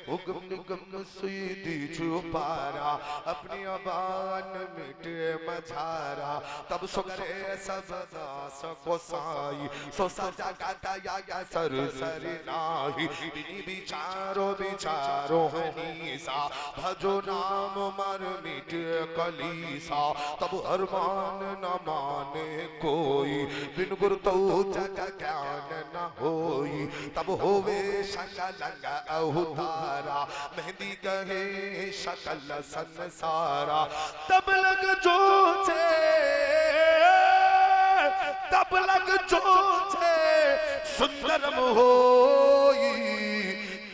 हुक्म निगम सुईदी छुपारा अपनी अबान मिटे मझारा तब सुगरे सब दास को साई सो सजा गाता या सर सर नाही बिनी बिचारो हनीसा भजो नाम मर मिटे कलीसा तब अरमान न माने कोई बिन गुरु तो जग ज्ञान न होई तब होवे शकल अवतारा मेहंदी कहे शकल संसारा तब लग जो तब लग जो सुंदर होई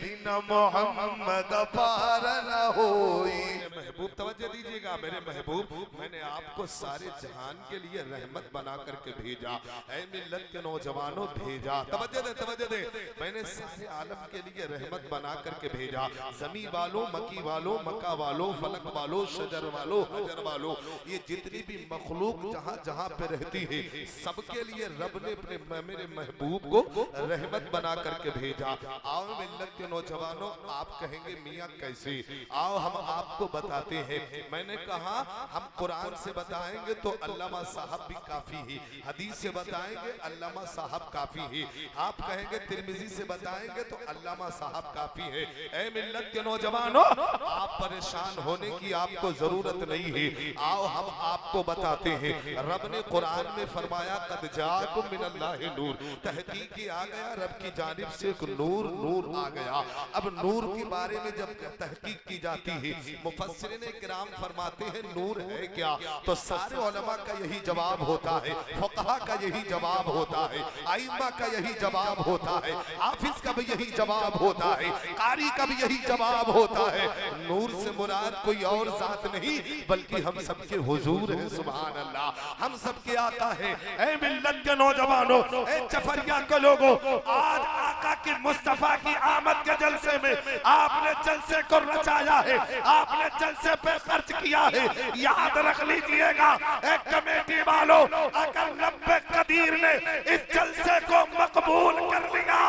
बिना मोहम्मद पार न होई। महबूब तवज्जो दीजिएगा मेरे महबूब, मैंने आपको सारे जहान के लिए रहमत बना करके भेजा है, मिल्लत के नौजवानों भेजा। तवज्जो दे, मैंने सारे आलम के लिए रहमत बना करके भेजा। जमी वालों, मकी वालों, मक्का वालों, फलक वालों, शजर वालों, हजर वालों, ये जितनी भी मखलूक जहाँ जहाँ पे रहती है सबके लिए रब ने अपने मेरे महबूब को रहमत बना करके भेजा। आओ मिल्लत के नौजवानों, आप कहेंगे मियाँ कैसे, आओ हम आपको बताते हैं। मैंने कहा हम कुरान से बताएंगे तो अल्लामा साहब भी काफी है, हदीस से बताएंगे अल्लामा साहब काफी है, आप कहेंगे तिरमिजी से बताएंगे तो अल्लामा साहब काफी है। ऐ मिल्लत के नौजवानों, आप परेशान होने की आपको जरूरत नहीं है, आओ हम आपको बताते हैं। रब ने कुरान में फरमाया कद जाकुम मिनल्लाहि नूर, तहकीक आ गया रब की जानिब से एक नूर आ गया। अब नूर के बारे में जब तहकीक की जाती है, मुफस्सिरीन किराम फरमाते हैं नूर है क्या, तो सारे उलमा का यही जवाब होता है, फुक़हा का यही जवाब होता है, आइम्मा का यही जवाब होता है, हाफिज का भी यही जवाब होता है, कारी का भी यही जवाब होता है। नूर से मुराद कोई और जात नहीं बल्कि हम सबके हुजूर है। सुभान अल्लाह, हम सबके आका है। ऐ मिल्लत के नौजवानों, ऐ जफरिया के लोगों, आज आका के मुस्तफा की आमद के जलसे में आपने जलसे को रचाया है, आपने जलसे पे खर्च किया है। याद रख लीजिएगा एक कमेटी वालों, अगर रब्बे कदीर ने इस जलसे को मकबूल कर लिया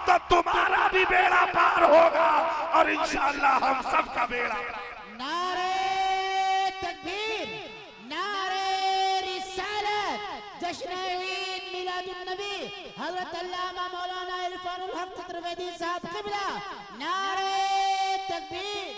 तो तुम्हारा भी बेड़ा पार होगा और इंशाअल्लाह हम सबका बेड़ा। नारे तकबीर, नारे रिसालत, जश्न ईद मिलादुन नबी हजरत अल्लामा मौलाना इरफानुल हक चतुर्वेदी साहब क़िबला, नारे तकबीर।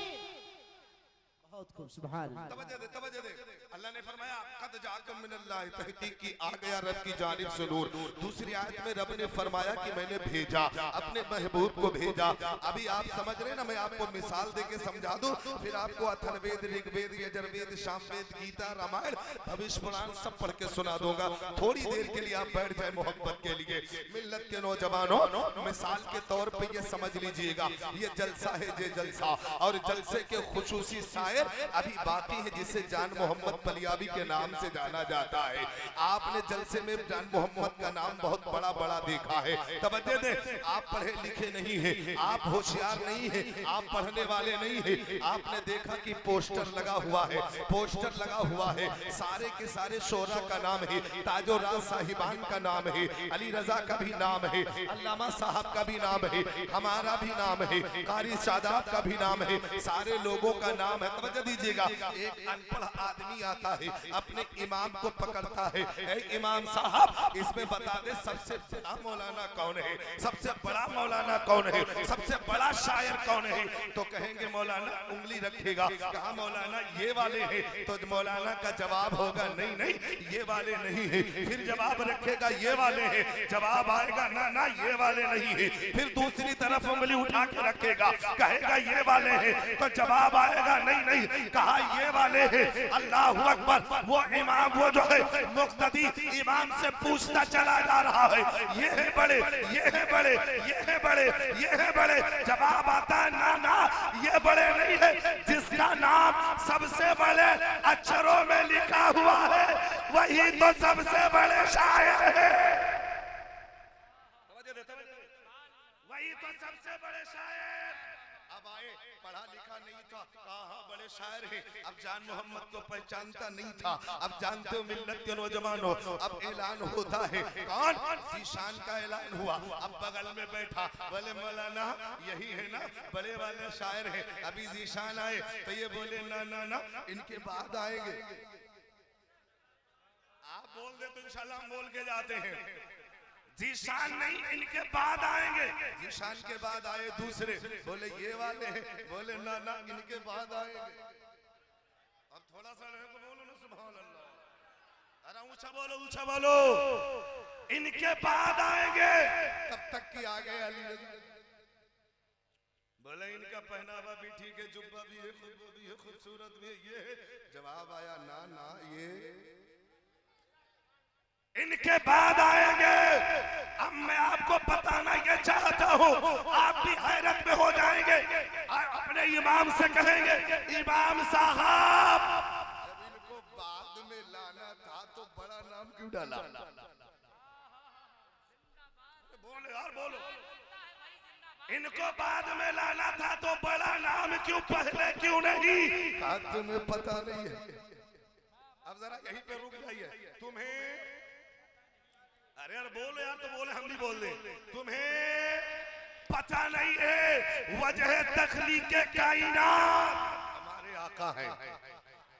बहुत खूब, सुभान अल्लाह। तवज्जो दे। अल्लाह ने फरमाया कद जाकुम मिनल्लाहि, तहकीक की आ गया रब की जानिब से नूर। दूसरी आयत में रब ने फरमाया कि मैंने भेजा, अपने महबूब को भेजा। अभी आप समझ रहे ना, मैं आपको मिसाल देके समझा दूं, फिर आपको अथर्ववेद, ऋग्वेद, यजुर्वेद, सामवेद, गीता, रामायण, भविष्य पुराण सब पढ़ के सुना दूंगा। थोड़ी देर के लिए आप बैठ जाए मोहब्बत के लिए। मिल्लत के नौजवानों, मिसाल के तौर पे ये समझ लीजिएगा, ये जलसा है, ये जलसा, और जलसे के खुसूसी शायर अभी बाकी है जिसे जान मोहम्मद पलियाबी के नाम से जाना जाता है। आपने जलसे में जान मोहम्मद का नाम बहुत बड़ा बड़ा देखा है। तवज्जो दे, आप पढ़े लिखे नहीं है, आप होशियार नहीं है, आप पढ़ने वाले नहीं है। आपने देखा कि पोस्टर लगा हुआ है, पोस्टर लगा हुआ है, सारे के सारे शोरा का नाम है, ताजो राज साहिबान का नाम है, अली रजा का भी नाम है, अल्लामा साहब का भी नाम है, हमारा भी नाम है, कारी सादात का भी नाम है, सारे लोगों का नाम है। तवज्जो दीजिएगा, एक अनपढ़ आदमी आता है, अपने इमाम को पकड़ता है, ऐ इमाम साहब इसमें बता दे सबसे बड़ा मौलाना कौन है, सबसे बड़ा मौलाना कौन है, सबसे बड़ा शायर कौन है, तो कहेंगे मौलाना, उंगली रखेगा, कहा मौलाना ये वाले हैं, तो मौलाना का जवाब होगा नहीं नहीं ये वाले नहीं है। फिर जवाब रखेगा ये वाले हैं, जवाब आएगा ना ना ये वाले नहीं है। फिर दूसरी तरफ उंगली उठा के रखेगा, कहेगा ये वाले हैं, तो जवाब आएगा नहीं नहीं कहा ये वाले हैं। अल्लाहु अकबर, वो इमाम वो जो है मुक्तदी इमाम से पूछता चला जा रहा है, ये है बड़े, ये है बड़े, ये है बड़े, ये है बड़े, जवाब आता है ना ना ये बड़े नहीं है, जिसका नाम सबसे बड़े अक्षरों में लिखा हुआ है वही तो सबसे बड़े शायर है। वही तो सबसे बड़े शायर। अब आए पढ़ा लिखा नहीं था, कहा बड़े शायर हैं। अब जान मोहम्मद को पहचानता नहीं था। अब जानते हो मिल्लत के नौजवानों, अब ऐलान होता है। कौन? ज़ीशान का ऐलान हुआ। अब बगल में बैठा, बोले मौलाना यही है ना बड़े वाले शायर हैं। अभी ज़ीशान आए तो ये बोले ना ना ना इनके बाद आएंगे। आप बोल दे तो इंशाल्लाह हम बोल के जाते हैं। ज़ीशान नहीं, इनके बाद आएंगे। ज़ीशान के बाद आए दूसरे, बोले ये वाले हैं। बोले ना ना इनके बाद आएंगे। अब थोड़ा सा रहे तो बोलो ना सुभान अल्लाह। अरे ऊंचा बोलो, ऊंचा बोलो। इनके बाद आएंगे। तब तक कि आ गए अली रज़ी। बोले इनका पहनावा भी ठीक है, जुब्बा भी है, खुतबा भी है, खूबसूरत भी है, ये है। जवाब आया ना ना ये इनके बाद आएंगे। अब मैं आपको बताना ये चाहता हूँ, आप भी हैरत में हो जाएंगे। अपने इमाम से कहेंगे इमाम साहब जब इनको बाद में लाना था तो बड़ा नाम क्यों डाला? बोले यार बोलो। इनको बाद में लाना था तो बड़ा नाम क्यों पहले क्यों नहीं? तुम्हें पता नहीं है। अब जरा यहीं पे रुक जाइए। तुम्हें अरे यार बोलो यार, तो बोले हम भी बोल दे। तुम्हें पता नहीं है वजह तखलीक कायनात हमारे आका है।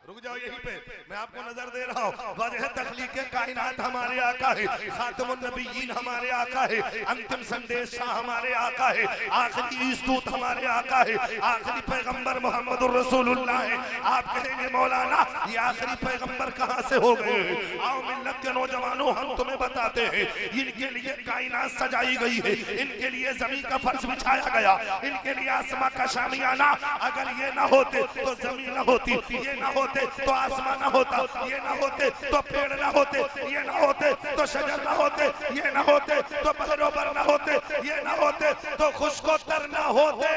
रुक जाओ यहीं पे, मैं आपको नजर दे रहा हूँ। वजह तखलीक कायनात हमारे आका है, खातमुन नबिय्यीन हमारे आका है, अंतिम संदेश शाह हमारे आका है, आखिरी ईस्तूत हमारे आका है, आखिरी पैगंबर मोहम्मदुर रसूलुल्लाह है। आप कहेंगे मौलाना ये आखिरी पैगंबर कहाँ से हो गए? आओ मिल्लत के नौजवानों हम तुम्हें बताते हैं। इनके लिए कायनात सजाई गई है, इनके लिए जमीन का फर्श बिछाया गया, इनके लिए आसमां का शामियाना। अगर ये ना होते तो जमीन ना होती, ये ना होते तो आसमान ना होता, ये ना होते तो पेड़ ना होते, ये ना होते तो शजर ना होते, ये ना होते तो बहरोबर ना होते, ये ना होते तो खुशकोतर ना होते।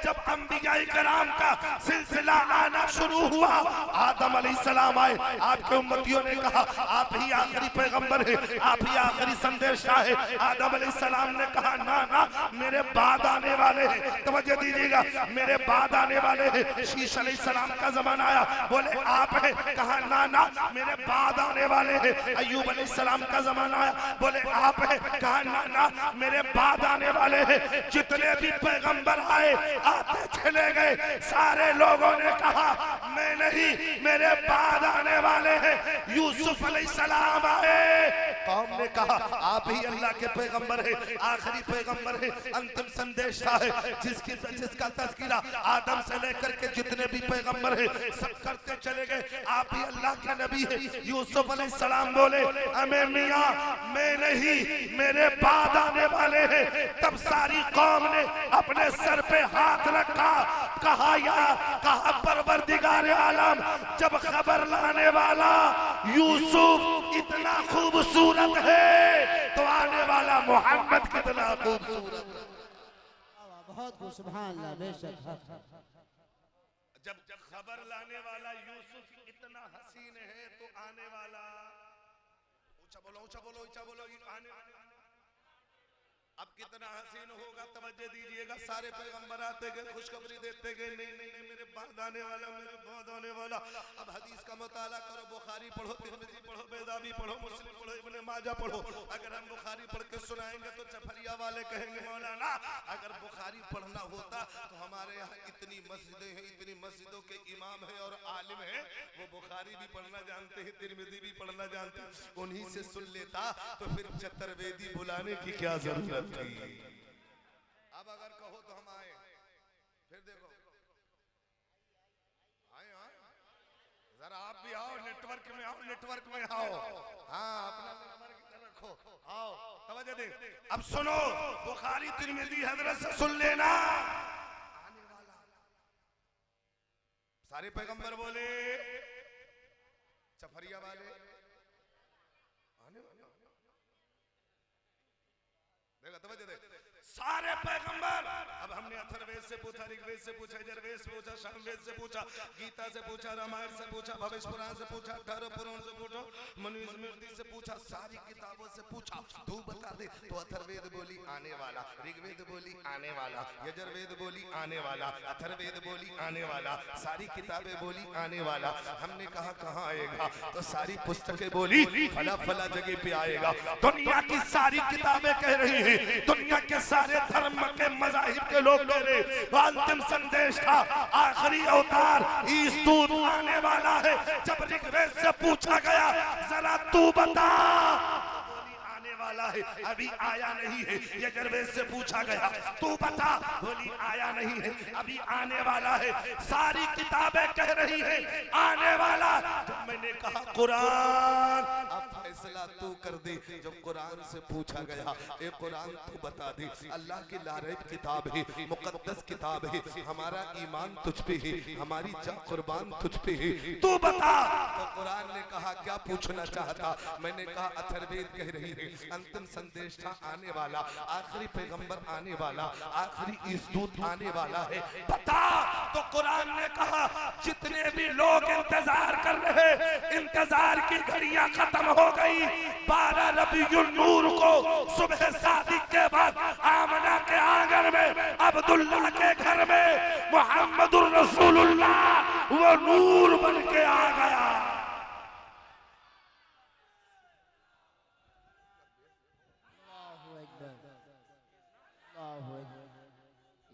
जब अंबियाए कराम का सिलसिला आना शुरू हुआ, आदम अलैहिस्सलाम आए, आपके उम्मतियों ने कहा आप ही आखिरी पैगंबर हैं, आप ही आखिरी संदेशा है। आदम अलैहिस्सलाम ने कहा ना ना मेरे बाद आने वाले हैं। तवज्जो दीजिएगा, मेरे बाद आने वाले हैं। शीश अलैहिस्सलाम का जमाना आया, बोले आप है। कहा ना ना मेरे बाद आने वाले हैं। अय्यूब अलैहिस्सलाम का जमाना आया, बोले आप है। कहा ना ना मेरे बाद आने वाले हैं। जितने भी पैगंबर आए आते चले गए, सारे लोगों ने कहा मैं नहीं, मेरे बाद आने वाले हैं। यूसुफ अलैहिस्सलाम आए, कौम ने कहा आप ही अल्लाह के पैगंबर है, आखिरी पैगंबर है, अंतिम संदेशा है, जिसका तज़किरा आदम से लेकर के जितने भी पैगंबर है सब करते चले गए। आप ही अल्लाह के नबी है। यूसुफ अलैहिस्सलाम बोले हमें मियां मैं नहीं, मेरे बाद आने वाले हैं। तब सारी कौम ने अपने सर पे हाथ रखा, कहा यार, कहा परवरदिगार आलम जब खबर लाने वाला यूसुफ इतना खूबसूरत है तो आने वाला मोहम्मद कितना खूबसूरत है। बहुत खूब, सुभान अल्लाह, बेशक। जब खबर लाने वाला यूसुफ इतना हसीन है तो आने वाला, ऊंचा बोलो, ऊंचा बोलो, ऊंचा बोलो, आने अब कितना हसीन होगा। तवज्जो दीजिएगा, सारे पैगंबर आते गए, खुशखबरी देते गए, नहीं नहीं नहीं मेरे बाद आने वाला, मेरे बाद आने वाला। अब हदीस का मुताला करो, बुखारी पढ़ो, तिरमिज़ी पढ़ो, बेदावी पढ़ो, मुस्लिम पढ़ो, इब्ने माजा पढ़ो। अगर हम बुखारी पढ़ के सुनाएंगे तो चफरिया वाले कहेंगे मौलाना अगर बुखारी पढ़ना होता तो हमारे यहाँ इतनी मस्जिदें हैं, इतनी मस्जिदों के इमाम है और आलिम है, वो बुखारी भी पढ़ना जानते हैं, तिरमिज़ी भी पढ़ना जानते हैं, उन्हीं से सुन लेता तो फिर चतुर्वेदी बुलाने की क्या जरूरत थी। अब अगर कहो तो हम आए, फिर देखो आए आए, जरा आप भी आओ, नेटवर्क में आओ, नेटवर्क में आओ। हाँ अपना नंबर रखो, आओ तवज्जो दे। अब सुनो, बुखारी तिरमिज़ी हजरत से सुन लेना। आने वाला सारे पैगंबर बोले, चफरिया वाले आने वाला। देखो तवज्जो दे, सारे पैगंबर। अब हमने अथर्ववेद से पूछा, ऋग्वेद से पूछा, यजुर्वेद से पूछा, सामवेद से पूछा, गीता से पूछा, रामायण से पूछा, भविष्य पुराण से पूछा, 18 पुराण से पूछा, मनुस्मृति से पूछा, सारी किताबों से पूछा, तू बता दे। तो अथर्ववेद बोली आने वाला, ऋग्वेद बोली आने वाला, यजुर्वेद बोली आने वाला, अथर्ववेद बोली आने वाला, सारी किताबें बोली आने वाला। हमने कहा कहाँ आएगा? तो सारी पुस्तकें बोली फला फला जगह पे आएगा। दुनिया की सारी किताबें कह रही हैं, दुनिया के सारे धर्म के मज़ाहिब के लोग कह रहे अंतिम संदेश था, आखिरी अवतार ईसूद आने वाला है। जब ऋग्वेद से पूछा गया जरा तू बता, आने वाला है, अभी आया नहीं है। यजुर्वेद से पूछा गया तू बता, बोली आया नहीं है, अभी आने वाला है। सारी किताबें कह रही हैं आने वाला। जब मैंने कहा कुरान अब फैसला तू कर दे। जब कुरान से पूछा गया ए कुरान तू बता दे, अल्लाह की लारैब किताब है, मुकद्दस किताब है, हमारा ईमान तुझ पे है, हमारी जान कुर्बान तुझ पे है, तू बता। तो कुरान ने कहा क्या पूछना चाहता? मैंने कहा अथर्ववेद कह रही है अंतिम संदेश था आने वाला, आखिरी पैगंबर आने वाला, आखिरी ईसूद आने वाला है, बता। तो कुरान ने कहा जितने भी लोग इंतजार कर रहे, इंतजार की घड़ियां खत्म हो गई। 12 रबीउल नूर को सुबह शादी के बाद आमना के आंगन में, अब्दुल्ला के घर में मुहम्मदुर रसूलुल्लाह वो नूर बन के आ गया।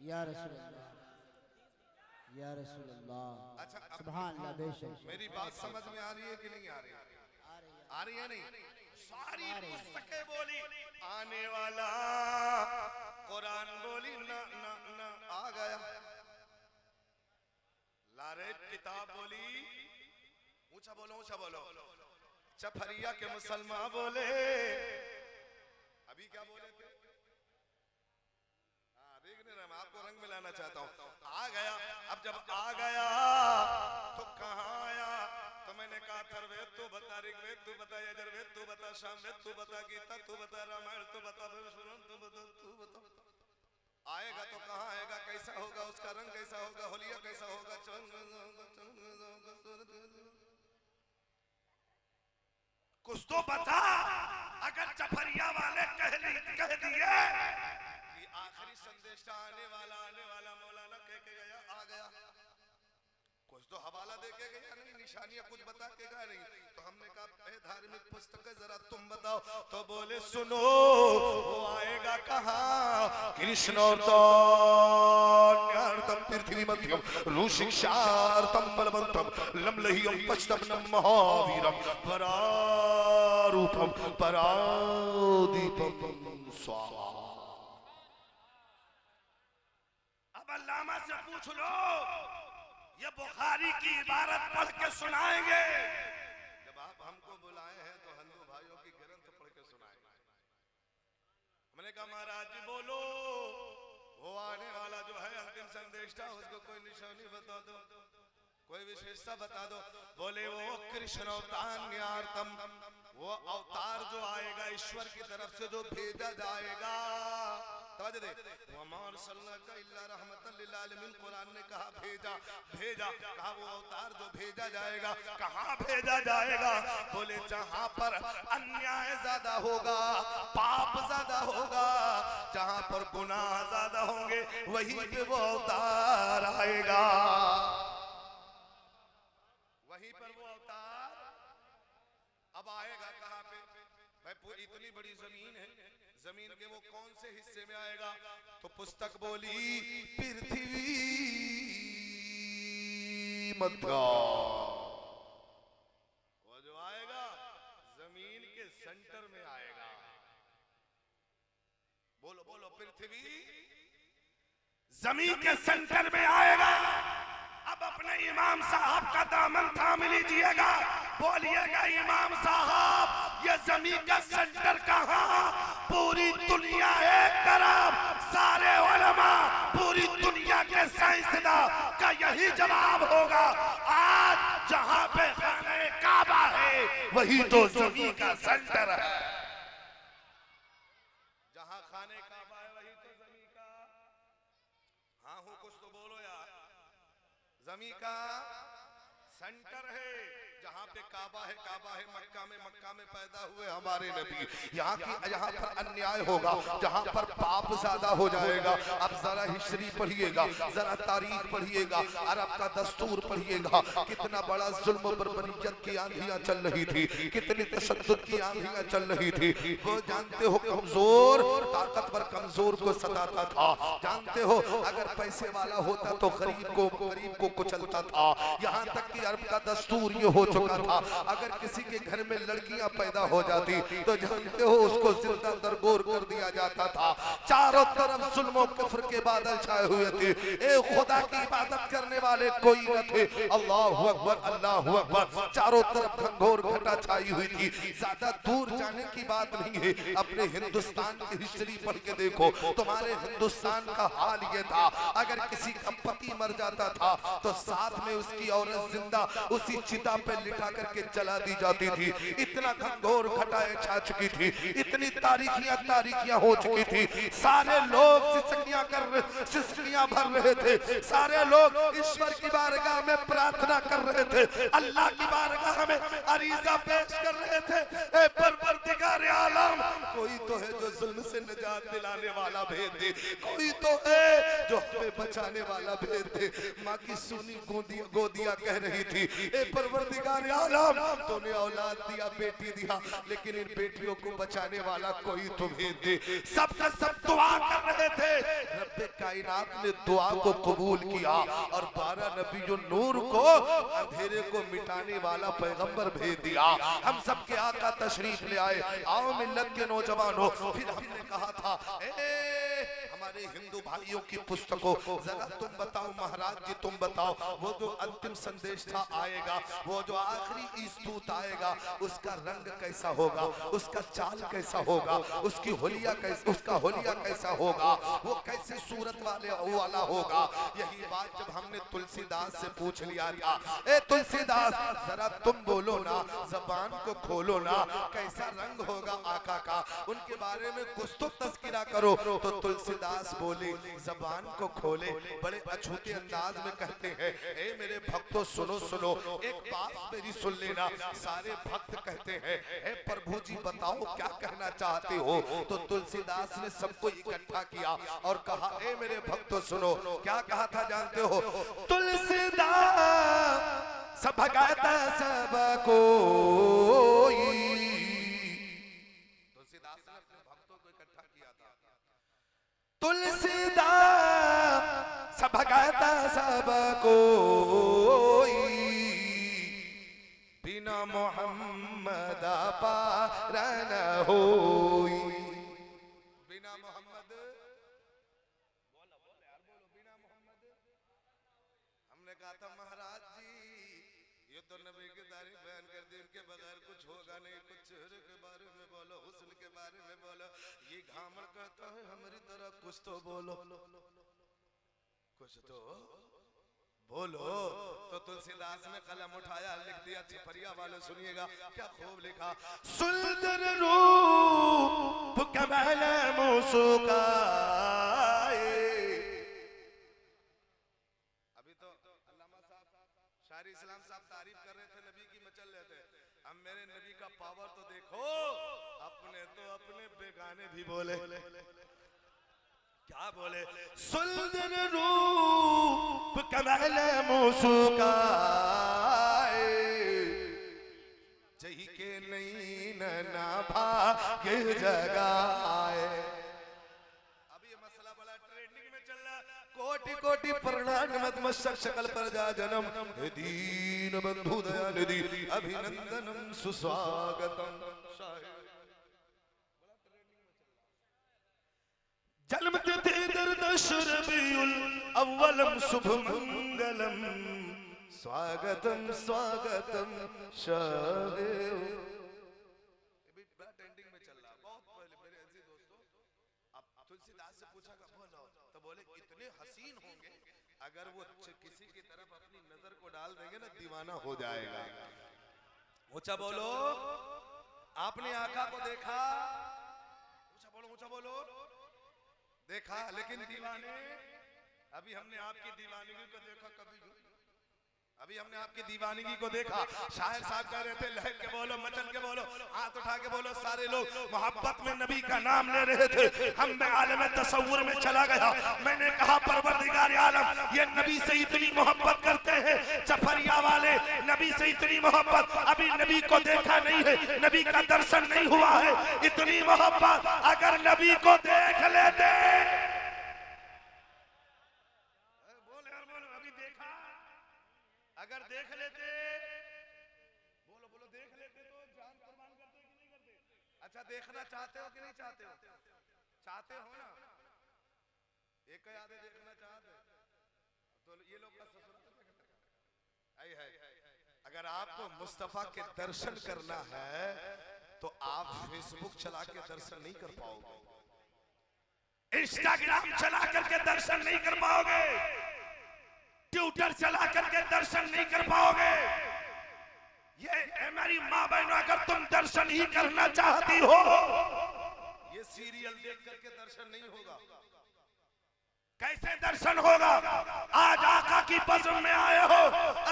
या रसूल अल्लाह, या रसूल अल्लाह। अच्छा सुभान अल्लाह, बेशक। मेरी बात समझ में आ रही है कि नहीं आ रही? आ रही है नहीं? सारी पुस्तकें बोली आने वाला, कुरान बोली ना ना ना आ गया, लारैब किताब बोली ऊंचा बोलो ऊंचा बोलो, चफरिया के मुसलमान बोले अभी क्या बोले थे? मैं आपको रंग मिलाना चाहता हूँ। आ गया। अब जब आ गया तो कहाँ आया? तो मैंने कहा अथर्ववेद तू बता, ऋग्वेद तू बता, यजुर्वेद तू बता, सामवेद तू बता, गीता तू बता, रामायण तू बता, भविष्य तू बता, तू बता। आएगा तो कहाँ आएगा, कैसा होगा, उसका रंग कैसा होगा, होलिया कैसा होगा, कुछ तो बता। अगर चफरिया वाले कह दिए आखिरी संदेश आने वाला मौलाना कह के गया, आ गया, कुछ तो हवाला दे के गया नहीं, निशानियां कुछ बता के गया नहीं। तो हमने कहा ए धार्मिक पुस्तक जरा तुम बताओ। तो बोले सुनो वो आएगा कहाँ? कृष्णोर्तम पृथ्वी मध्यम ऋषिक्षार्तम बलवंतम लमलहियम पश्चिमम महावीरम परारूपम परादीपम स्वाहा। अल्लामा से पूछ लो, ये बुखारी की इबारत पढ़ के सुनाएंगे। जब आप हमको बुलाए हैं तो हिंदू भाइयों की ग्रंथ पढ़ के सुनाएंगे। हमने कहा महाराज जी बोलो, वो आने वाला जो है अंतिम संदेश था, उसको कोई निशानी बता दो, कोई विशेषता बता दो। बोले वो कृष्ण अवतान्यार्थम, वो अवतार जो आएगा ईश्वर की तरफ से जो भेजा जाएगा। तवज्जो दे, वमार सल्लल्लाहु इल्ला रहमतल लिल आलमीन। कुरान ने कहा भेजा, कहा वो अवतार जो भेजा जाएगा, कहाँ भेजा जाएगा? बोले जहाँ पर अन्याय ज्यादा होगा, पाप ज्यादा होगा, जहाँ पर गुनाह ज्यादा होंगे, वहीं पे वो अवतार आएगा, वहीं पर वो अवतार। अब आएगा कहाँ पे? भाई पूरी इतनी बड़ी जमीन है, जमीन के वो कौन से हिस्से में आएगा? तो पुस्तक बोली पृथ्वी मध्य, वो जो आएगा जमीन के सेंटर में आएगा। बोलो बोलो, पृथ्वी जमीन के सेंटर में आएगा। अब अपने इमाम साहब का दामन थाम लीजिएगा, बोलिएगा इमाम साहब ये जमीन का सेंटर कहाँ? पूरी दुनिया एक तरफ, सारे उलमा, पूरी दुनिया के साइंसदान का यही जवाब होगा। आज जहाँ पे खाने काबा है वही तो जमीन का सेंटर है। जहाँ खाने काबा है वही तो जमी का सेंटर है, जहाँ पे काबा है मक्का में पैदा हुए हमारे नबी। यहाँ पर अन्याय होगा, जहाँ पर पाप ज्यादा हो जाएगा। अब जरा हिस्ट्री पढ़िएगा, जरा तारीख पढ़िएगा, अरब का दस्तूर पढ़िएगा। कितना बड़ा जुल्म बर्बरियत की आंधियां चल रही थी, कितनी तशद्दुद की आंधियां चल रही थी। वो जानते हो कमजोर ताकतवर कमजोर को सताता था। जानते हो अगर पैसे वाला होता तो गरीब को कुचलता था। यहाँ तक कि अरब का दस्तूर ये हो चुका था, अगर किसी के घर में लड़कियां पैदा हो जाती तो जानते हो उसको जिंदा दरगोर कर दिया जाता था। चारों तरफ जुल्म कुफ्र के बादल छाए हुए थे। एक खुदा की इबादत करने वाले कोई न थे। अल्लाहु अकबर अल्लाहु अकबर। चारों तरफ घनघोर घटा छाई हुई थी। ज्यादा दूर जाने की बात नहीं है, अपने हिंदुस्तान की हिस्ट्री पढ़ के देखो। तुम्हारे हिंदुस्तान का हाल ये था, अगर किसी का पति मर जाता था तो साथ में उसकी औरत जिंदा उसी चिता पे लिटा करके जला दी जाती थी। इतना घनघोर घटाएं छा चुकी थी, इतनी तारीखियां हो चुकी थी। सारे लोग सिसकियां भर रहे थे। सारे लोग ईश्वर की बारगाह में प्रार्थना कर रहे थे, अल्लाह की बारगाह में अरीजा पेश कर रहे थे। ए परवरदिगार आलम, कोई तो है जो जुल्म से निजात दिलाने वाला भेद दे, कोई तो है जो हमें बचाने वाला भेद दे। माँ की सुनी गोदियां कह रही थी, ए परवरदिगार आलम, तूने औलाद दिया, बेटी दिया, लेकिन इन बेटियों को बचाने वाला कोई तो भेद दे। सबका सब दुआ कर रहे थे। रब्बे कायनात ने दुआ को कबूल किया और 12 नबियों नूर को, अंधेरे को मिटाने वाला पैगंबर भेज दिया। हम सबके आका तशरीफ ले आए। आओ मिल्लत के नौजवानों, फिर हमने कहा था हमारे हिंदू भाइयों की पुस्तकों, जरा तुम बताओ महाराज जी, तुम बताओ वो जो अंतिम संदेश था आएगा, वो जो आखिरी ईस्तूत आएगा, उसका रंग कैसा होगा, उसका चाल कैसा होगा, उसका होलिया कैसा होगा, वो कैसे सूरत वाला होगा। यही बात जब हमने तुलसीदास से पूछ लिया था, ए तुलसीदास जरा तुम बोलो ना, जबान को खोलो ना, कैसा रंग होगा आका का, उनके बारे में कुछ तो तस्किरा करो। तो तुलसीदास बोले, जबान को खोले, बड़े अछूते अंदाज में कहते हैं, ए मेरे भक्तों सुनो सुनो, एक बात मेरी सुन लेना। सारे भक्त कहते हैं, ए प्रभु जी बताओ क्या कहना चाहते हो। तो तुलसीदास ने सबको इकट्ठा किया और कहा, ए मेरे भक्तों सुनो। क्या कहा था जानते हो? तुलसीदास सब भगाता सब कोई। तुलसीदास ने अपने भक्तों को इकट्ठा किया था। तुलसीदास सब भगाता सब कोई, बिना मोहम्मद पार न होई। बिना मोहम्मद, बोलो यार बोलो, बिना मोहम्मद। हमने कहा था महाराज जी ये तो नबी की तारीफ बयान कर दी, इनके बगैर कुछ होगा नहीं। कुछ चेहरे के बारे में बोलो, हुस्न के बारे में बोलो। ये घामर कहता है हमारी तरह कुछ तो बोलो, कुछ तो बोलो। तो तुलसीदास ने कलम उठाया, लिख दिया। छपरिया वाले सुनिएगा क्या खूब लिखा, सुंदर रूप कमल मुस्काए। अभी तो अल्लामा साहब शायरी इस्लाम साहब तारीफ कर रहे थे, नबी की मचल रहे थे। अब मेरे नबी का पावर तो देखो, अपने तो अपने बेगाने भी बोले। क्या बोले? सुंदर रूप कमल मुस्काए, जही के नहीं ना भाग्य जगाए। अभी ये मसला बड़ा ट्रेंडिंग में चल रहा है। कोटि कोटि प्रणाम मस्तक शकल पर जा जन्म, दीन बंधु दयानिधि अभिनंदनम सुस्वागतम। जन्म तिथि दरदश रबीउल अव्वलम शुभ मंगलम, स्वागतम स्वागतम शाहे। बड़ा ट्रेंडिंग में चल रहा। बहुत पहले मेरे अजीज दोस्तों, अब तुलसीदास से पूछा बोलो, तो बोले इतने हसीन होंगे, अगर वो किसी की तरफ अपनी नजर को डाल देंगे ना, दीवाना हो जाएगा। ऊंचा बोलो, आपने आका को देखा, ऊंचा बोलो देखा, लेकिन दीवाने, अभी हमने आपकी दीवानगी को देखा कभी अभी हमने आपकी दीवानगी को देखा, शायर साहब कह रहे थे लहक के बोलो, मचल के बोलो, हाथ उठा के बोलो, सारे लोग मोहब्बत में नबी का नाम ले रहे थे। हम में आलम तसव्वुर में चला गया। मैंने कहा परवरदिगार आलम ये नबी से इतनी मोहब्बत करते हैं, चफरिया वाले नबी से इतनी मोहब्बत, अभी नबी को देखा नहीं है, नबी का दर्शन नहीं हुआ है, इतनी मोहब्बत अगर नबी को देख लेते, अगर देख लेते, बोलो बोलो, देख लेते तो जान कुर्बान करते कि नहीं करते? अच्छा देखना चाहते हो कि नहीं चाहते हो? चाहते हो ना? एक आधे देखना चाहते तो ये लोग का ससुराल है। अगर आपको मुस्तफा के दर्शन करना है तो आप फेसबुक चला के दर्शन नहीं कर पाओगे, इंस्टाग्राम चला करके दर्शन नहीं कर पाओगे, ट्विटर चला करके दर्शन नहीं कर पाओगे। ये मेरी माँ बहनों, अगर तुम दर्शन ही करना चाहती हो, ये सीरियल देख करके दर्शन नहीं होगा। कैसे दर्शन होगा? आज आका की बज़्म में आए हो,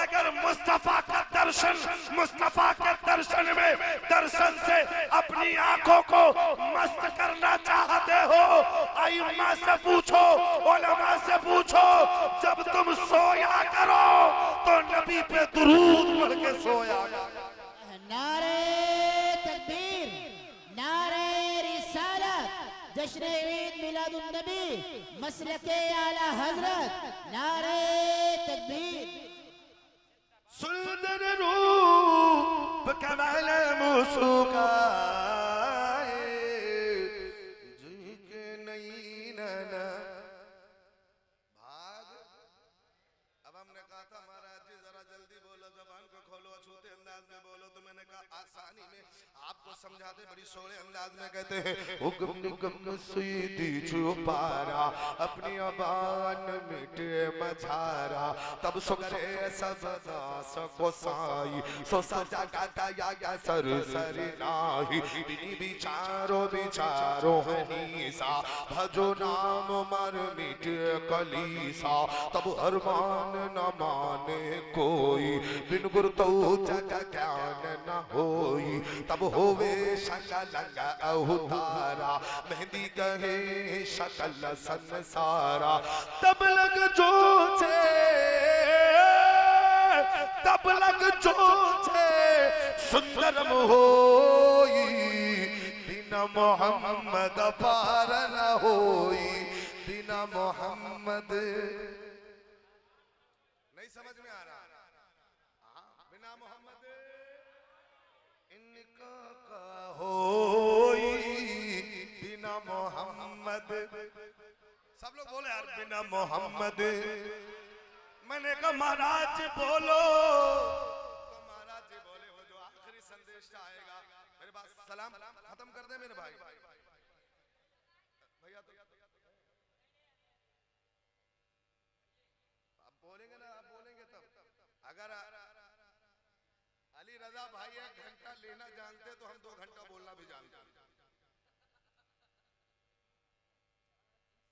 अगर मुस्तफा का दर्शन, मुस्तफा के दर्शन में दर्शन से अपनी आंखों को मस्त करना चाहते हो, अइम्मा से पूछो, उलमा से पूछो, जब तुम सोया करो तो नबी पे दुरूद पढ़ के सोया करो। नारे तकबीर, नारे रिसालत, जश्न ईद मिलादुन नबी, मसलके आला हजरत, नारे तकबीर। सुंदर रूप कमाल मुस्काए, जिनके नहीं नैना भाग। अब हमने कहा था महाराज जी जरा जल्दी बोलो, जबान को खोलो, अछूते अंदाज में बोलो, तो मैंने कहा आसानी में आपको समझाते, बड़ी सोहने अंदाज में कहते हैं हुक्म निकम सीधी छुपारा, अपनी अबान मिटे मझारा, तब सुकरे सब दास को साई, सो सजा गाता या सर सर नाही, बिनी बिचारो बिचारो हनीसा, भजो नाम मर मिटे कलीसा, तब अरमान न माने कोई, बिन गुरु तो जग ज्ञान न होई, तब होवे शकल अवतारा, मेहंदी कहे शकल संसारा, तब लग जो छे, तब लग जो छे सुंदरम होई, बिना मोहम्मद पार न होई, बिना मोहम्मद। नहीं समझ में आ रहा? बिना मोहम्मद इनका का होई, बिना मोहम्मद। सब लोग बोले यार बिना मोहम्मद। मैंने कहा महाराज बोलो, तो महाराज जी बोले वो जो आखिरी संदेश आएगा, मेरे पास सलाम खत्म कर दे मेरे भाई भैया, तो आप बोलेंगे ना, आप बोलेंगे तब। अगर अली रजा भाई 1 घंटा लेना जानते तो हम 2 घंटा बोलना भी जानते।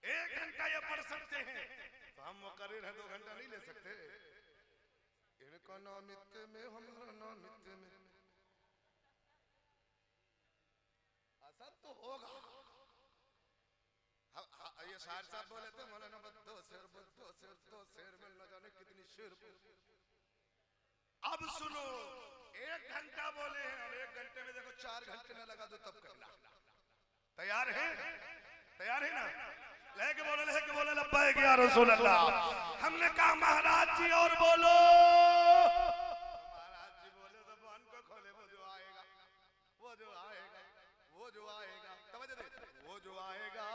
1 घंटा ये पढ़ सकते हैं तो हम मुकर्रिर हैं, 2 घंटा नहीं ले सकते। इनका नाम नित्य में, हमारा नाम नित्य में असर तो होगा। ये शायर साहब बोले थे मौलाना बद्दो शेर दो शेर में न जाने कितनी शेर। अब सुनो, 1 घंटा बोले हैं और 1 घंटे में देखो 4 घंटे में लगा दो तब करना। तैयार है? तैयार है ना? लेके बोलो लब्बैक या रसूल अल्लाह। हमने कहा महाराज जी और बोलो, महाराज जी बोले तो बान को खोले, वो जो आएगा, वो जो आएगा, वो जो आएगा, तवज्जो दे, वो जो आएगा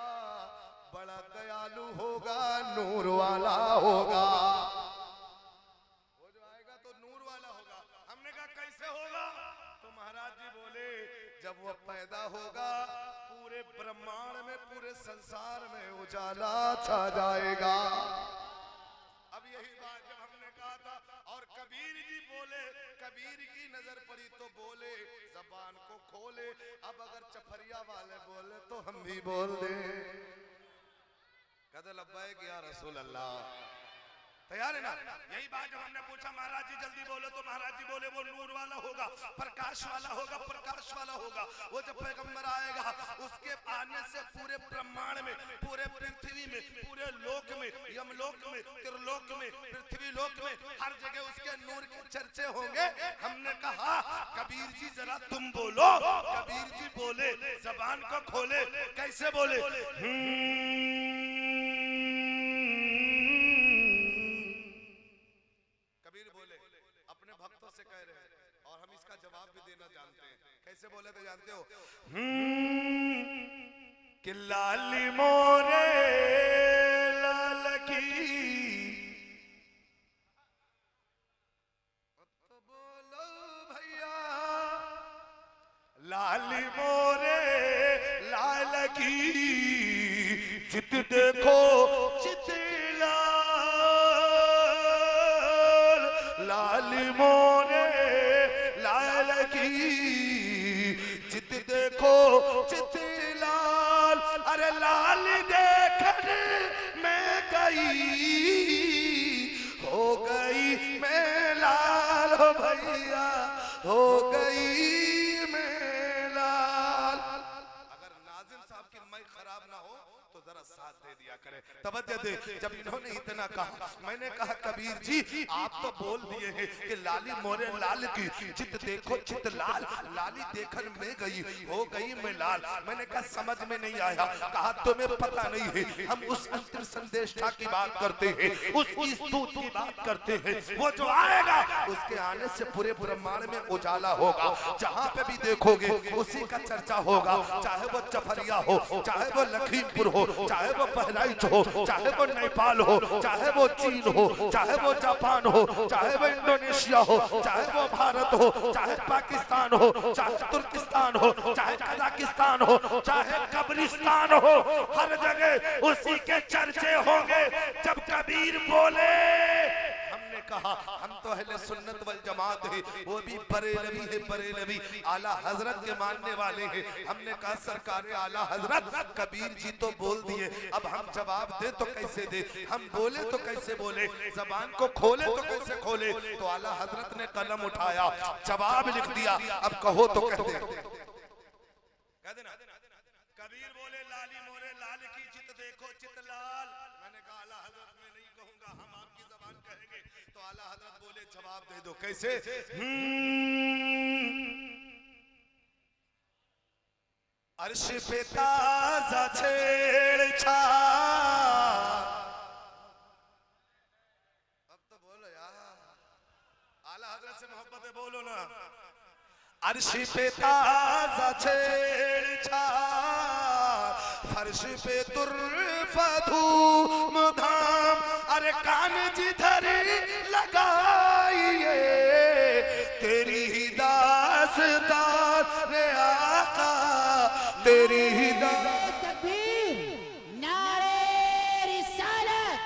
बड़ा दयालु होगा, नूर वाला होगा। वो जो आएगा तो नूर वाला होगा। हमने कहा कैसे होगा? तो महाराज जी बोले जब वो पैदा होगा पूरे ब्रह्मांड में, पूरे संसार में उजाला छा जाएगा। अब यही बात जब हमने कहा था, और कबीर जी बोले, कबीर की नजर पड़ी तो बोले जबान को खोले। अब अगर चफरिया वाले बोले तो हम भी बोल दे, कहते लब्बैक या रसूल अल्लाह। तैयार है ना? यही बात जब हमने पूछा महाराज जी जल्दी बोलो, तो महाराज जी बोले वो नूर वाला होगा, प्रकाश वाला होगा, प्रकाश वाला होगा। वो जब पैगंबर आएगा उसके आने से पूरे ब्रह्मांड में, पूरे पृथ्वी में, पूरे लोक में, यमलोक में, त्रिलोक में, पृथ्वी लोक में, हर जगह उसके नूर के चर्चे होंगे। हमने कहा कबीर जी जरा तुम बोलो। कबीर जी बोले, जबान को खोले, कैसे बोले? भक्तों से कह रहे हैं और हम इसका जवाब भी देना जानते हैं। कैसे बोले थे जानते हो? कि लाली मोरे लाल की, तो बोलो भैया लाली मोरे लाल की, चित देखो चित लाल मोरे लाल की, चित देखो चित लाल। अरे लाल देखने में गई, हो गई मैं लाल भैया, हो गई मैं लाल। अगर नाज़िम साहब की मैं खराब ना हो तो जरा साथ दे दिया करें। तवज्जो दे। जब इन्होंने इतना कहा, मैंने कहा कबीर जी आप तो बोल दिए हैं कि लाली मोरे लाल की, चित देखो चित लाल। लाली देखन में गई, हो गई मैं लाल। मैंने कहा समझ में नहीं आया। कहा तुम्हें पता नहीं है, हम उस अंतिम संदेष्टा की बात करते हैं, उस स्तूत की बात करते हैं। वो जो आएगा उसके आने से पूरे ब्रह्मांड में उजाला होगा। जहां पे भी देखोगे उसी का चर्चा होगा। चाहे वो चफरिया हो, चाहे वो लखीमपुर हो, चाहे वो बहराइच हो, चाहे वो नेपाल हो, चाहे वो चीन हो, चाहे वो जापान हो, चाहे वो इंडोनेशिया हो, चाहे वो भारत हो, चाहे पाकिस्तान हो, चाहे तुर्किस्तान हो, चाहे कजाकिस्तान हो, चाहे कब्रिस्तान हो, हर जगह उसी के चर्चे होंगे। जब कबीर बोले, हमने कहा हम तो अहले सुन्नत वल जमात है, वो भी बरेलवी है, बरेलवी आला हजरत के मानने वाले हैं। हमने कहा सरकार आला हजरत कबीर जी तो बोल दिए, अब हम जवाब दे तो कैसे दे, हम बोले तो कैसे बोले, जबान को खोले तो कैसे खोले। तो आला हजरत ने कलम उठाया, जवाब लिख दिया। अब कहो तो कह दे, कह देना। कबीर बोले लाली मोरे लाल की, चित देखो चित लाल। मैंने कहा आला हजरत मैं नहीं कहूंगा, हम आपकी जबान कहेंगे। तो आला हजरत बोले जवाब दे दो। कैसे? अर्श पे ताजा छेड़छाड़। अब तो बोलो यार, आला हजरत से मोहब्बत है, बोलो ना। अर्श पे ताजा छेड़छाड़, फर्श पे तुर्फा धूम धाम। अरे कान जिधर लगाइए तेरी ही दास्तान रे आका, तेरी ही तकबीर, नारे रिसालत,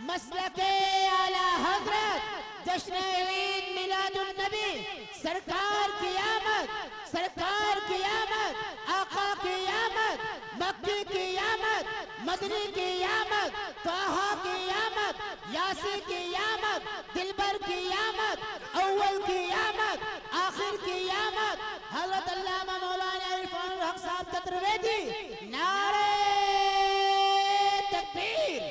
मसलके आला हजरत, जश्न ईद मिलादुन नबी, सरकार की आमद, सरकार की आमद, आका की आमद, मक्की की आमद, मदनी की आमद, ताहा की आमद, यासी की आमद, दिलबर की आमद, अव्वल की आमद, आखिर की आमद, हजरत अल्लामा मौलाना इरफान हक साहब तत्रवेदी। नारे तकबीर,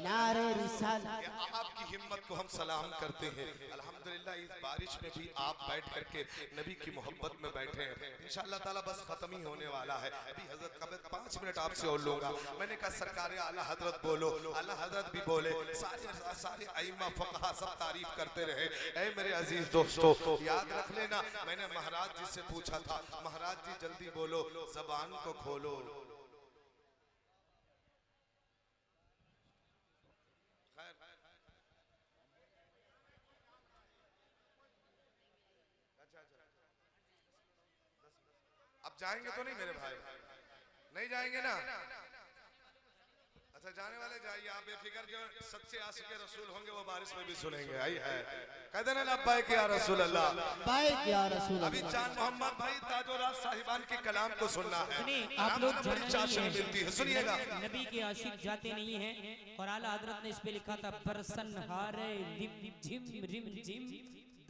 नारे रिसालत। आपकी हिम्मत को हम सलाम करते हैं। अल्हम्दुलिल्लाह इस बारिश में भी आप बैठ करके नबी की मोहब्बत में बैठे हैं। इंशाअल्लाह ताला बस खत्म ही होने वाला है। अभी हजरत का 5 मिनट आपसे और लूंगा। मैंने कहा सरकार आला हजरत बोलो, आला हजरत भी बोले, सारे आइम्मा फक़हा सब तारीफ करते रहे। ऐ मेरे अजीज दोस्तों याद रख लेना, मैंने महाराज जी से पूछा था, महाराज जी जल्दी बोलो, जबान को खोलो। अब जाएंगे तो नहीं मेरे भाई? नहीं जाएंगे ना? अच्छा जाने वाले जाइए आप बेफिक्र, जो सच्चे आशिक रसूल होंगे वो बारिश में भी सुनेंगे। आई है कह देना लब्बैक या रसूल अल्लाह, लब्बैक या रसूल अभी अल्लाह। चांद मोहम्मद भाई ताजोरात साहिबान के कलाम को सुनना है। सुनिए, कलाम आप लोग में बड़ी चाशनी मिलती है, सुनिएगा। नबी के आशिक जाते नहीं हैं और आला हजरत ने इस पे लिखा था बरसन हारे रिम झिम रिम झिम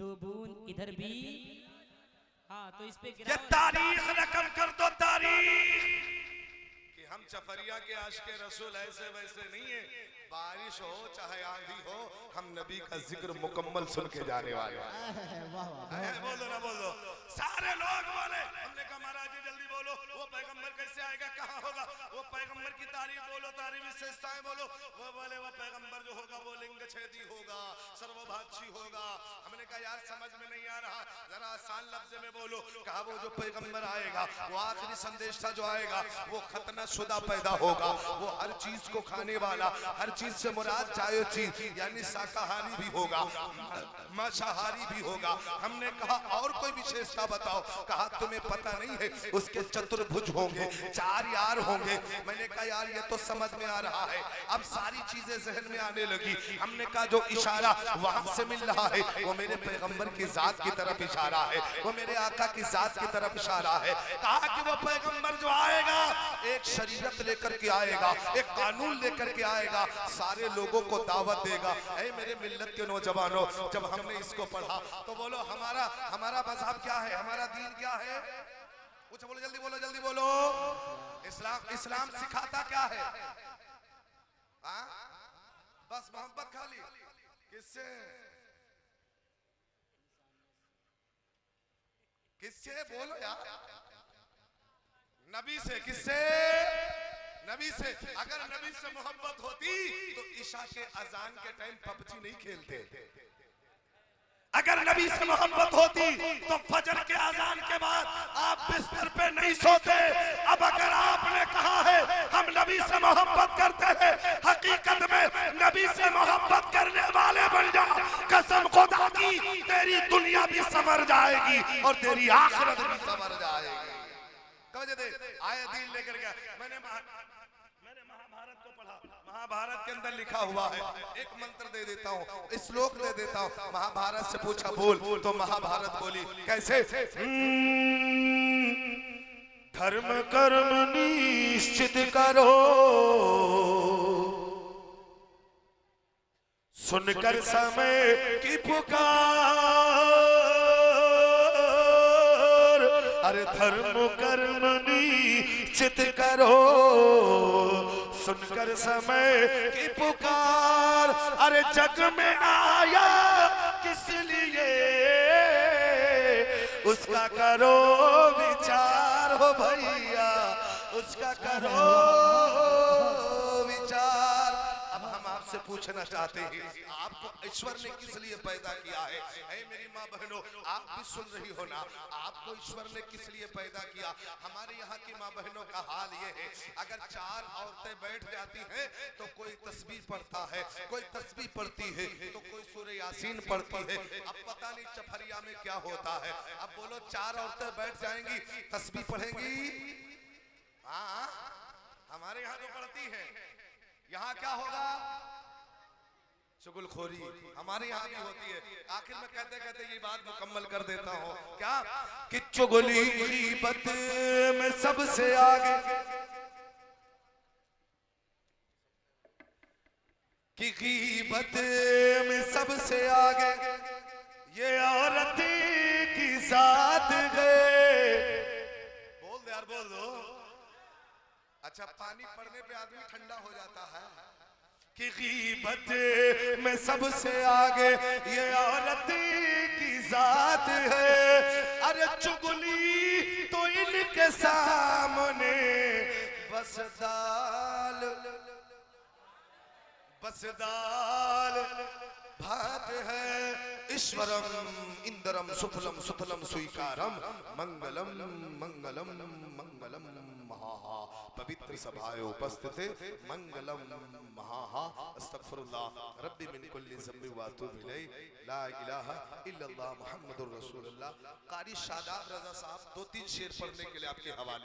दो बूंद इधर भी। हाँ तो इस पे ये तारीख रकम कर दो, तारीख कि हम चफरिया के आशिक रसूल ऐसे वैसे नहीं है। बारिश हो चाहे आंधी हो, हम नबी का जिक्र मुकम्मल सुन के जाने वाले हैं। वाह वाह। बोलो ना बोलो, सारे लोग बोले। हमने कहा महाराज जी जल्दी बोलो, वो पैगंबर कैसे आएगा, कहाँ होगा, वो पैगंबर की तारीफ बोलो, तारीफ विशेषताएं बोलो। वो बोले वो पैगंबर जो होगा वो लिंग छेदी होगा, सर्वभाषी होगा। हमने कहा यार समझ में नहीं आ रहा, जरा आसान लफ्ज में बोलो। कहा वो जो पैगंबर आएगा वो आखिरी संदेशा जो आएगा वो खतना शुदा पैदा होगा, वो हर चीज को खाने वाला, हर चीज से मुराद जायज चीज यानी शाकाहारी भी होगा, मांसाहारी भी होगा। हमने कहा और कोई विशेषता बताओ। कहा तुम्हें पता नहीं है उसके चतुर्भुज होंगे, चार यार होंगे। मैंने कहा यार ये तो समझ में आ रहा है, अब सारी चीजें जहन में आने लगी। हमने कहा जो इशारा वहां से मिल रहा है वो मेरे पैगंबर की जात की तरफ इशारा है, वो मेरे आका की जात की तरफ इशारा है। कहा कि वो पैगंबर जो आएगा एक शरीयत लेकर के आएगा, एक कानून लेकर के आएगा, सारे लोगों को दावत देगा। ऐ मेरे मिल्लत के नौजवानों, जब हमने इसको पढ़ा तो बोलो हमारा मजहब क्या है, हमारा दीन क्या है? कुछ बोलो, जल्दी बोलो, जल्दी बोलो। इस्लाम सिखाता क्या है? बस मोहब्बत खाली। किससे किससे बोलो यार? नबी से। किससे? नबी से। अगर नबी से मोहब्बत होती तो ईशा के अजान के टाइम पबजी नहीं खेलते। अगर नबी से मोहब्बत होती तो फजर के अजान के बाद आप बिस्तर पे नहीं सोते। अब अगर आपने कहा है हम नबी से मोहब्बत करते हैं, हकीकत में नबी से मोहब्बत करने वाले बन जा। कसम खुदा की तेरी दुनिया भी संवर जाएगी और तेरी आखिरत भी संवर जाएगी। आया दिल लेकर गया। मैंने महाभारत को पढ़ा, महाभारत के अंदर लिखा हुआ है। एक मंत्र दे देता हूँ, श्लोक दे देता हूँ। महाभारत से पूछा बोल, तो महाभारत बोली कैसे? धर्म कर्म निश्चित करो, सुनकर समय की पुकार। अरे धर्म कर्म निश्चित करो, सुनकर समय की पुकार। अरे जग में आया किस लिए उसका करो विचार हो भैया, उसका करो विचार। अब हम आपसे पूछना चाहते हैं, आपको ईश्वर ने किस लिए पैदा किया है? ऐ मेरी माँ बहनों, आप भी सुन रही हो ना, आपको ईश्वर ने किस लिए पैदा किया? हमारे यहाँ की माँ बहनों का हाल ये है, अगर चार औरतें बैठ जाती हैं तो कोई तस्बीह पढ़ता है, कोई तस्बीह पढ़ती है, तो कोई सूरह यासीन पढ़ती है। अब पता नहीं चफरिया में क्या होता है। अब बोलो चार औरतें बैठ जाएंगी, तस्बीह पढ़ेंगी? हाँ, हमारे यहाँ जो पढ़ती है, यहाँ क्या होगा? चुगलखोरी हमारे यहाँ भी होती है। आखिर में कहते कहते ये बात मुकम्मल कर देता हूँ, क्या कि चुगली गीबत में सबसे आगे, कि गीबत में सबसे आगे ये औरत की साथ गए। बोल दे यार, बोल दो। अच्छा, पानी पड़ने पे आदमी ठंडा हो जाता है कि गीबत में सबसे आगे ये औरत की जात है। अरे चुगली तो इनके सामने बस दाल भात है। ईश्वरम इंद्रम सुफलम सुफलम स्वीकारम मंगलम मंगलम मंगलम महाहा। पवित्र सभाए उपस्थित मंगलम महाहा। अस्तगफिरुल्लाह रब्बी मिन कुल्ली ज़ंबि व अतूबु इलैहि, ला इलाहा इल्लल्लाह मुहम्मदुर रसूलुल्लाह। कारी शादाब रजा साहब 2-3 शेर पढ़ने के लिए आपके हवाले।